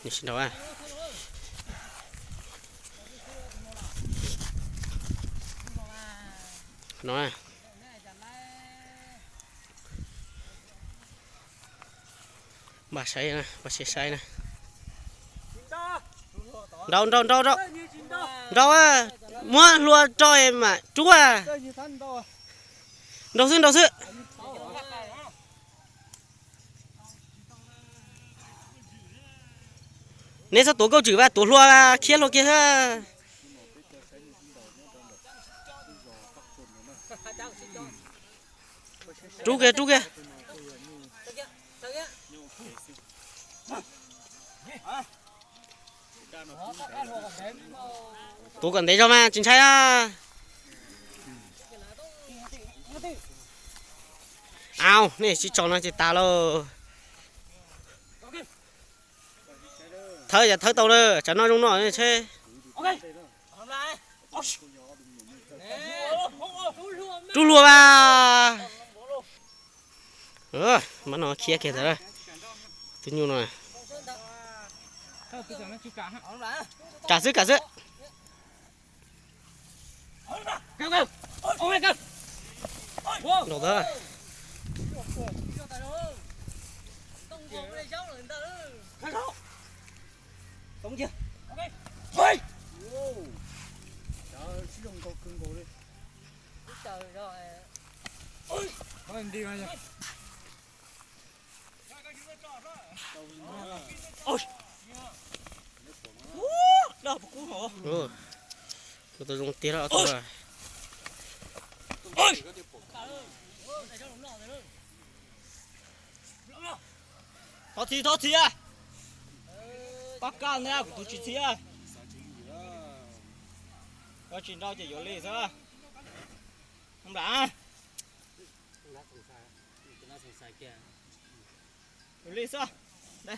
Nhìn xin đâu à. Nó à. Bà say nè, bà sẽ say nè. Đâu à. Mua lùa cho em mà. Chú à. Đâu sư. Nên sao tổ câu chữ ba tổ lùa kia lùa kia ha. Chú kìa. Tổ cần đấy cho mà, chính xác à. Ao, nè chỉ cho nó chỉ ta lô. Thơi tàu đó, chả nói đúng nói chứ. Chú lùa ba. Mà nó kia kìa rồi. Tôi nhu này. Cả sức. Đổ thôi. Đúng chưa? Ôi. Trời, sử dụng cầu cưng cổ đi. Trời rồi. Ôi. Thôi em đi ngay nha. Ôi. Đâu cú hổ. Tôi dùng tía đó thôi. Ôi. Thoát thì à. Bác can nha, của tôi chỉ xí à. Có chuyện đâu chỉ vô lì sao? Không đã. Vô lì sao? Đây.